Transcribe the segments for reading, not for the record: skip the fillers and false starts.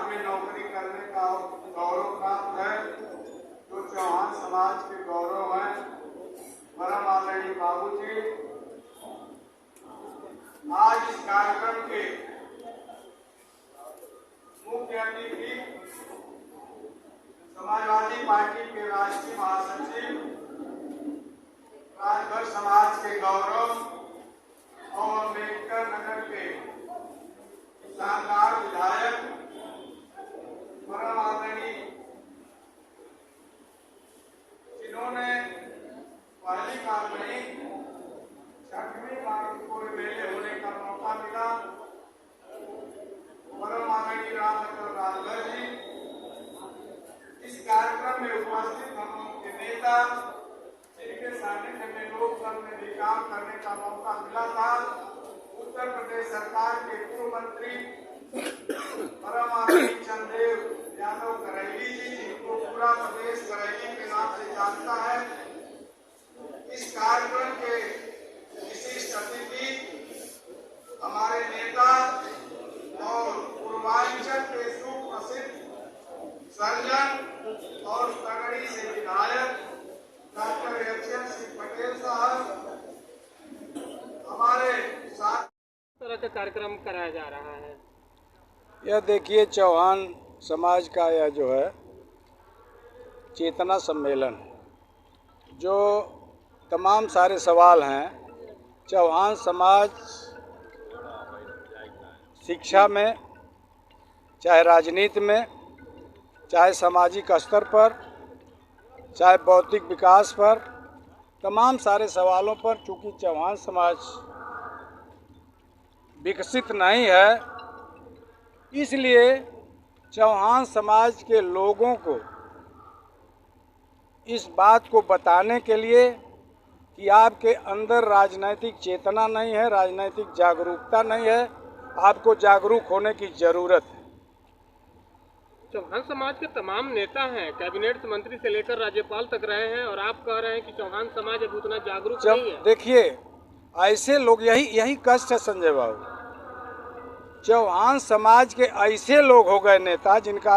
में नौकरी करने का गौरव प्राप्त है, जो चौहान समाज के गौरव हैं, परम आदरणीय बाबूजी। आज इस कार्यक्रम के मुख्य अतिथि समाजवादी पार्टी के राष्ट्रीय महासचिव, राजभर समाज के गौरव और अम्बेडकर नगर के शानदार विधायक, परम आदरणीय, जिन्होंने पहली बार नहीं 6वीं बार उनको मेले होने का मौका मिला, परम आदरणीय राजभर जी। इस कार्यक्रम में उपस्थित हम लोगों के नेता, जिनके सानिध्य में लोकसभा में भी काम करने का मौका मिला था, उत्तर प्रदेश सरकार के पूर्व मंत्री परम आदरणीय चंद्रदेव यादव करैली जी, जिनको पूरा प्रदेश करैली के नाम से जानता है। इस कार्यक्रम के विशिष्ट अतिथि हमारे नेता और पूर्वांचल के सुप्रसिद्ध सर्जन और तगड़ी से विधायक डॉक्टर एचएन सिंह पटेल साहब हमारे साथ। तरह का कार्यक्रम कराया जा रहा है। यह देखिए, चौहान समाज का यह जो है चेतना सम्मेलन, जो तमाम सारे सवाल हैं, चौहान समाज शिक्षा में, चाहे राजनीति में, चाहे सामाजिक स्तर पर, चाहे बौद्धिक विकास पर, तमाम सारे सवालों पर, चूँकि चौहान समाज विकसित नहीं है, इसलिए चौहान समाज के लोगों को इस बात को बताने के लिए कि आपके अंदर राजनीतिक चेतना नहीं है, राजनीतिक जागरूकता नहीं है, आपको जागरूक होने की ज़रूरत है। चौहान समाज के तमाम नेता हैं, कैबिनेट मंत्री से लेकर राज्यपाल तक रहे हैं, और आप कह रहे हैं कि चौहान समाज अब उतना जागरूक नहीं है। देखिए, ऐसे लोग, यही कष्ट है संजय बाबू। चौहान समाज के ऐसे लोग हो गए नेता, जिनका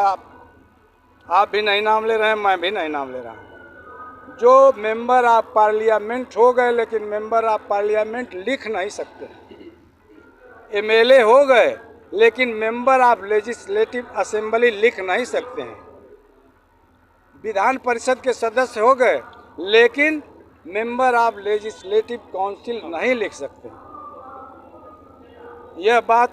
आप भी नहीं नाम ले रहे हैं, मैं भी नहीं नाम ले रहा हूँ, जो मेंबर ऑफ पार्लियामेंट हो गए, लेकिन मेंबर ऑफ पार्लियामेंट लिख नहीं सकते। एमएलए हो गए, लेकिन मेंबर ऑफ लेजिस्लेटिव असेंबली लिख नहीं सकते हैं। विधान परिषद के सदस्य हो गए, लेकिन मेंबर ऑफ लेजिस्लेटिव काउंसिल नहीं लिख सकते। यह बात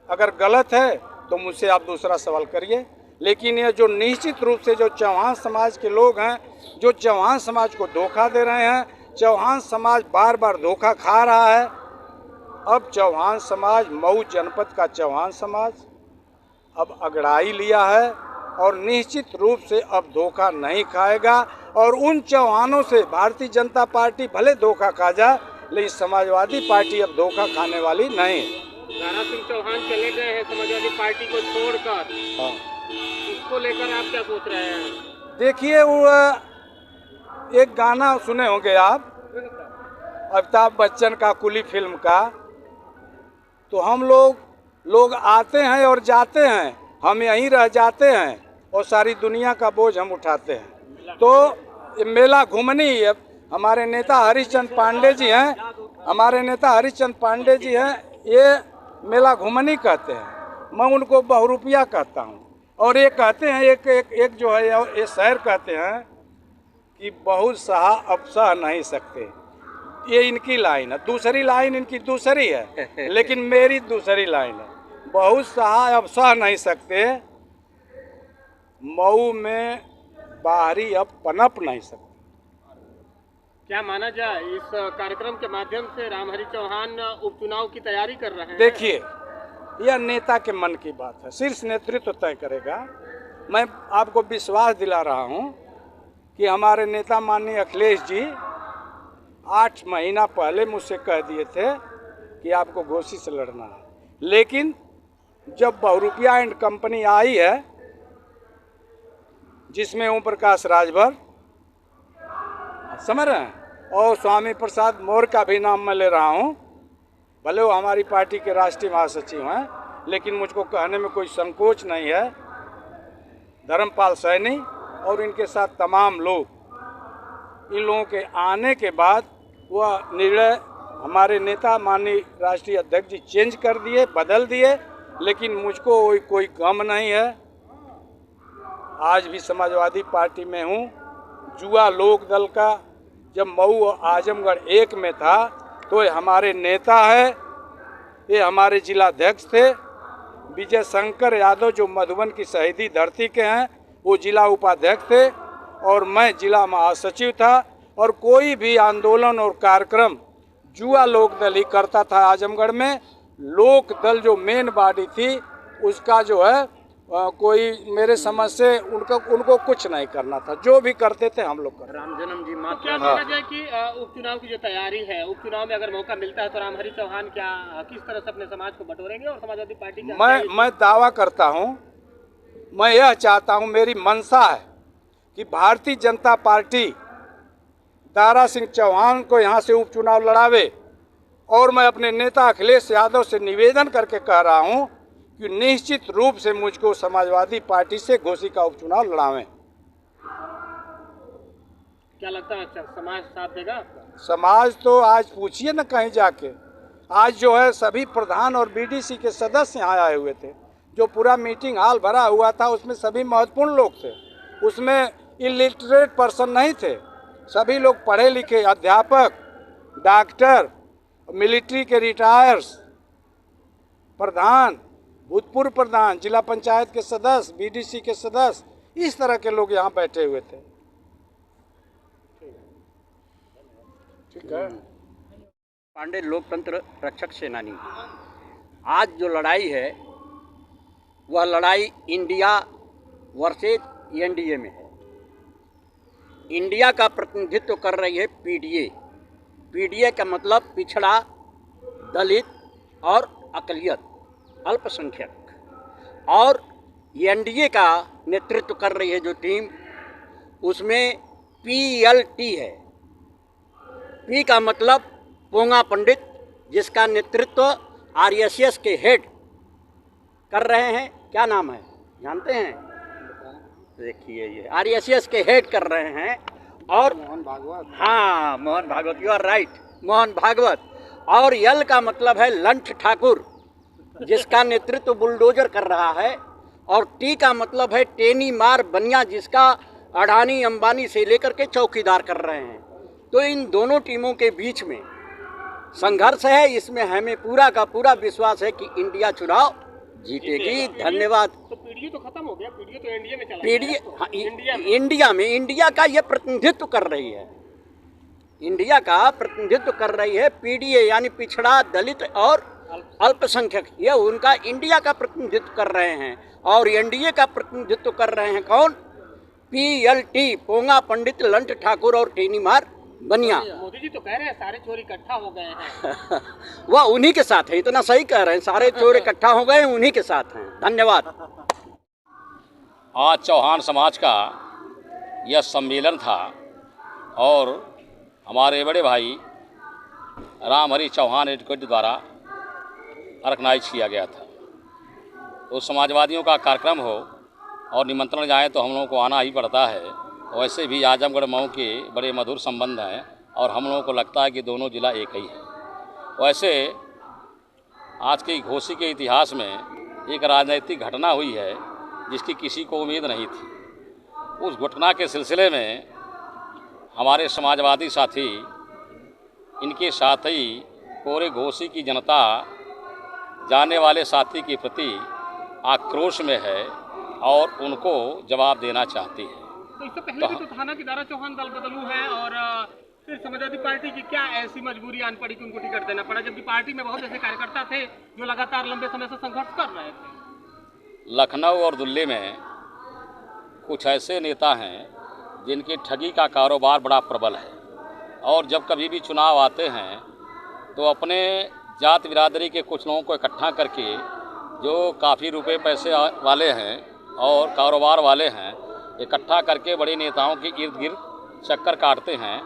अगर गलत है तो मुझसे आप दूसरा सवाल करिए, लेकिन यह जो निश्चित रूप से जो चौहान समाज के लोग हैं, जो चौहान समाज को धोखा दे रहे हैं, चौहान समाज बार बार धोखा खा रहा है। अब चौहान समाज, मऊ जनपद का चौहान समाज अब अगड़ाई लिया है और निश्चित रूप से अब धोखा नहीं खाएगा। और उन चौहानों से भारतीय जनता पार्टी भले धोखा खा जाए, लेकिन समाजवादी पार्टी अब धोखा खाने वाली नहीं। दारा सिंह चौहान चले गए हैं समाजवादी पार्टी को छोड़कर। हाँ, इसको लेकर आप क्या सोच रहे हैं? देखिए, वो एक गाना सुने होंगे आप, अमिताभ बच्चन का, कुली फिल्म का, तो हम लोग आते हैं और जाते हैं, हम यहीं रह जाते हैं और सारी दुनिया का बोझ हम उठाते हैं। तो ये मेला घूमनी, हमारे नेता हरिश्चंद्र पांडे जी हैं, हमारे नेता हरिश्चंद्र पांडे जी हैं, ये मेला घूमनी कहते हैं, मैं उनको बहुरूपिया कहता हूँ। और ये कहते हैं, एक जो है ये शायर कहते हैं कि बहुत सहा अब सह नहीं सकते। ये इनकी लाइन है, दूसरी लाइन इनकी दूसरी है, लेकिन मेरी दूसरी लाइन है, बहुत सहा अब सह नहीं सकते, मऊ में बाहरी अब पनप नहीं सकते। क्या माना जाए, इस कार्यक्रम के माध्यम से रामहरि चौहान उपचुनाव की तैयारी कर रहे हैं? देखिए, यह नेता के मन की बात है, शीर्ष नेतृत्व तय करेगा। मैं आपको विश्वास दिला रहा हूं कि हमारे नेता माननीय अखिलेश जी 8 महीना पहले मुझसे कह दिए थे कि आपको घोसी से लड़ना है, लेकिन जब बहुरूपिया एंड कंपनी आई है, जिसमें ओम प्रकाश राजभर, समझ रहे हैं, और स्वामी प्रसाद मौर्य का भी नाम मैं ले रहा हूं, भले वो हमारी पार्टी के राष्ट्रीय महासचिव हैं, लेकिन मुझको कहने में कोई संकोच नहीं है धर्मपाल सैनी और इनके साथ तमाम लोग, इन लोगों के आने के बाद वह निर्णय हमारे नेता माननीय राष्ट्रीय अध्यक्ष जी चेंज कर दिए, बदल दिए, लेकिन मुझको कोई गम नहीं है। आज भी समाजवादी पार्टी में हूँ। जुआ लोक दल का जब मऊ और आजमगढ़ एक में था तो ये हमारे नेता है, ये हमारे जिलाध्यक्ष थे। विजय शंकर यादव जो मधुबन की शहीदी धरती के हैं वो जिला उपाध्यक्ष थे और मैं जिला महासचिव था। और कोई भी आंदोलन और कार्यक्रम जुआ लोक दल ही करता था। आजमगढ़ में लोक दल जो मेन बॉडी थी उसका जो है कोई मेरे समझ से उनको कुछ नहीं करना था, जो भी करते थे हम लोग करते। राम जन्म जी मात्र क्या माना जाए कि उपचुनाव की जो तैयारी है, उपचुनाव में अगर मौका मिलता है तो रामहरि चौहान क्या किस तरह से अपने समाज को बटोरेंगे और समाजवादी पार्टी मैं दावा करता हूं, मैं यह चाहता हूं, मेरी मंशा है कि भारतीय जनता पार्टी दारा सिंह चौहान को यहां से उपचुनाव लड़ावे। और मैं अपने नेता अखिलेश यादव से निवेदन करके कह रहा हूं कि निश्चित रूप से मुझको समाजवादी पार्टी से घोसी का उपचुनाव लड़ावें। क्या लगता है समाज साथ देगा? समाज तो आज पूछिए न कहीं जाके, आज जो है सभी प्रधान और बीडीसी के सदस्य यहाँ आए हुए थे। जो पूरा मीटिंग हॉल भरा हुआ था उसमें सभी महत्वपूर्ण लोग थे, उसमें इलिटरेट पर्सन नहीं थे। सभी लोग पढ़े लिखे, अध्यापक, डॉक्टर, मिलिट्री के रिटायर्स, प्रधान, भूतपूर्व प्रधान, जिला पंचायत के सदस्य, बीडीसी के सदस्य, इस तरह के लोग यहाँ बैठे हुए थे। ठीक है। पांडे लोकतंत्र रक्षक सेनानी, आज जो लड़ाई है वह लड़ाई इंडिया वर्सेज एनडीए में है। इंडिया का प्रतिनिधित्व कर रही है पीडीए। पीडीए का मतलब पिछड़ा, दलित और अकलियत, अल्पसंख्यक। और एनडीए का नेतृत्व कर रही है जो टीम, उसमें पीएलटी है। पी का मतलब पोंगा पंडित, जिसका नेतृत्व आरएसएस के हेड कर रहे हैं। क्या नाम है जानते हैं? देखिए ये आरएसएस के हेड कर रहे हैं। और मोहन भागवत, हाँ Mohan Bhagwat, you are right, Mohan Bhagwat. और यल का मतलब है लंठ ठाकुर, जिसका नेतृत्व बुलडोजर कर रहा है। और टी का मतलब है टेनी मार बनिया, जिसका अडानी अंबानी से लेकर के चौकीदार कर रहे हैं। तो इन दोनों टीमों के बीच में संघर्ष है। इसमें हमें पूरा का पूरा विश्वास है कि इंडिया चुनाव जीतेगी। धन्यवाद। तो पीडीए तो खत्म हो गया, पीडीए तो एनडीए में चला पीडीए, गया। हाँ, इंडिया में इंडिया का ये प्रतिनिधित्व कर रही है। इंडिया का प्रतिनिधित्व कर रही है पीडीए, यानी पिछड़ा, दलित और अल्पसंख्यक। ये उनका इंडिया का प्रतिनिधित्व कर रहे हैं। और एनडीए का प्रतिनिधित्व कर रहे हैं कौन? पीएलटी, पोंगा पंडित, लंठ ठाकुर और टेनीमार बनिया। मोदी जी तो कह रहे हैं सारे चोर इकट्ठा हो गए हैं। वह उन्हीं के साथ है, इतना सही कह रहे हैं, सारे चोर इकट्ठा हो गए, उन्हीं के साथ हैं। धन्यवाद। आज चौहान समाज का यह सम्मेलन था और हमारे बड़े भाई रामहरि चौहान एडवोकेट द्वारा ऑर्गेनाइज किया गया था। तो समाजवादियों का कार्यक्रम हो और निमंत्रण जाए तो हम लोगों को आना ही पड़ता है। वैसे भी आजमगढ़ मऊ के बड़े मधुर संबंध हैं और हम लोगों को लगता है कि दोनों जिला एक ही है। वैसे आज के घोसी के इतिहास में एक राजनीतिक घटना हुई है जिसकी किसी को उम्मीद नहीं थी। उस घटना के सिलसिले में हमारे समाजवादी साथी, इनके साथ ही पूरे घोसी की जनता जाने वाले साथी के प्रति आक्रोश में है और उनको जवाब देना चाहती है। तो इससे पहले भी तो थाना की दारा चौहान दल बदलू है और फिर समाजवादी पार्टी की क्या ऐसी मजबूरी आन पड़ी कि उनको टिकट देना पड़ा, जबकि पार्टी में बहुत ऐसे कार्यकर्ता थे जो लगातार लंबे समय से संघर्ष कर रहे थे। लखनऊ और दिल्ली में कुछ ऐसे नेता हैं जिनके ठगी का कारोबार बड़ा प्रबल है और जब कभी भी चुनाव आते हैं तो अपने जात बिरादरी के कुछ लोगों को इकट्ठा करके, जो काफ़ी रुपए पैसे वाले हैं और कारोबार वाले हैं, इकट्ठा करके बड़े नेताओं के इर्द गिर्द चक्कर काटते हैं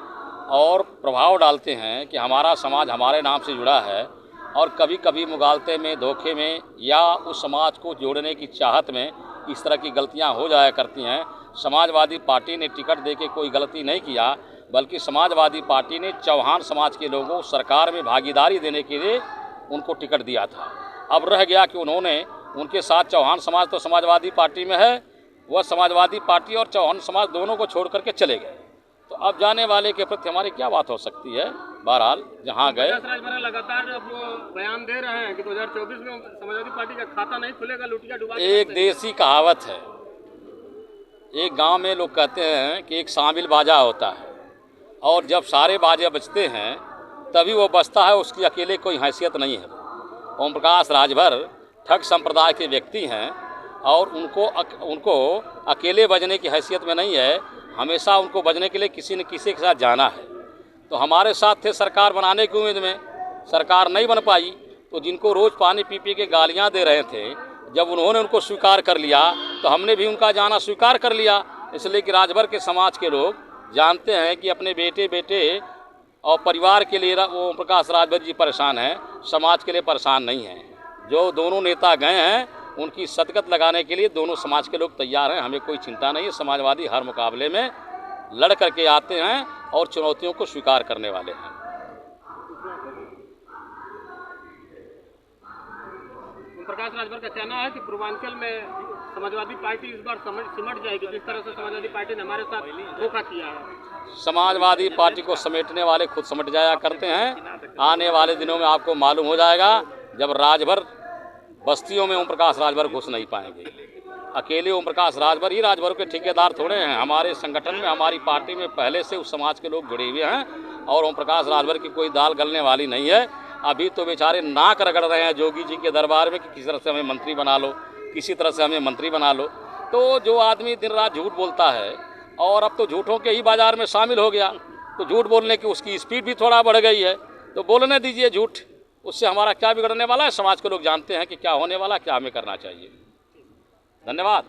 और प्रभाव डालते हैं कि हमारा समाज हमारे नाम से जुड़ा है। और कभी कभी मुगालते में, धोखे में या उस समाज को जोड़ने की चाहत में इस तरह की गलतियां हो जाया करती हैं। समाजवादी पार्टी ने टिकट देके कोई गलती नहीं किया, बल्कि समाजवादी पार्टी ने चौहान समाज के लोगों को सरकार में भागीदारी देने के लिए उनको टिकट दिया था। अब रह गया कि उन्होंने उनके साथ चौहान समाज तो समाजवादी पार्टी में है, वह समाजवादी पार्टी और चौहान समाज दोनों को छोड़ करके चले गए। तो अब जाने वाले के प्रति हमारी क्या बात हो सकती है। बहरहाल जहाँ गए, राजभर लगातार अब बयान दे रहे हैं कि 2024 में समाजवादी पार्टी का खाता नहीं खुलेगा, लुटिया डुबा। एक देसी कहावत है, एक गांव में लोग कहते हैं कि एक शामिल बाजा होता है, और जब सारे बाजे बजते हैं तभी वो बजता है, उसकी अकेले कोई हैसियत नहीं है। ओम प्रकाश राजभर ठग संप्रदाय के व्यक्ति हैं और उनको अकेले बजने की हैसियत में नहीं है, हमेशा उनको बजने के लिए किसी न किसी के साथ जाना है। तो हमारे साथ थे सरकार बनाने की उम्मीद में, सरकार नहीं बन पाई, तो जिनको रोज़ पानी पी पी के गालियाँ दे रहे थे, जब उन्होंने उनको स्वीकार कर लिया तो हमने भी उनका जाना स्वीकार कर लिया। इसलिए कि राजभर के समाज के लोग जानते हैं कि अपने बेटे और परिवार के लिए ओम प्रकाश राजभर जी परेशान हैं, समाज के लिए परेशान नहीं हैं। जो दोनों नेता गए हैं उनकी सदकत लगाने के लिए दोनों समाज के लोग तैयार हैं, हमें कोई चिंता नहीं है। समाजवादी हर मुकाबले में लड़ करके आते हैं और चुनौतियों को स्वीकार करने वाले हैं। प्रकाश राजभर का कहना है कि पूर्वांचल में समाजवादी पार्टी इस बार सिमट जाएगी, जिस तरह से समाजवादी पार्टी ने हमारे साथ धोखा किया है। समाजवादी पार्टी को समेटने वाले खुद समेट जाया करते हैं। आने वाले दिनों में आपको मालूम हो जाएगा, जब राजभर बस्तियों में ओम प्रकाश राजभर घुस नहीं पाएंगे। अकेले ओम प्रकाश राजभर ही राजभर के ठेकेदार थोड़े हैं। हमारे संगठन में, हमारी पार्टी में पहले से उस समाज के लोग जुड़े हुए हैं और ओम प्रकाश राजभर की कोई दाल गलने वाली नहीं है। अभी तो बेचारे नाक रगड़ रहे हैं जोगी जी के दरबार में कि किसी तरह से हमें मंत्री बना लो, किसी तरह से हमें मंत्री बना लो। तो जो आदमी दिन रात झूठ बोलता है और अब तो झूठों के ही बाजार में शामिल हो गया, तो झूठ बोलने की उसकी स्पीड भी थोड़ा बढ़ गई है। तो बोलने दीजिए झूठ, उससे हमारा क्या बिगड़ने वाला है। समाज के लोग जानते हैं कि क्या होने वाला, क्या हमें करना चाहिए। धन्यवाद।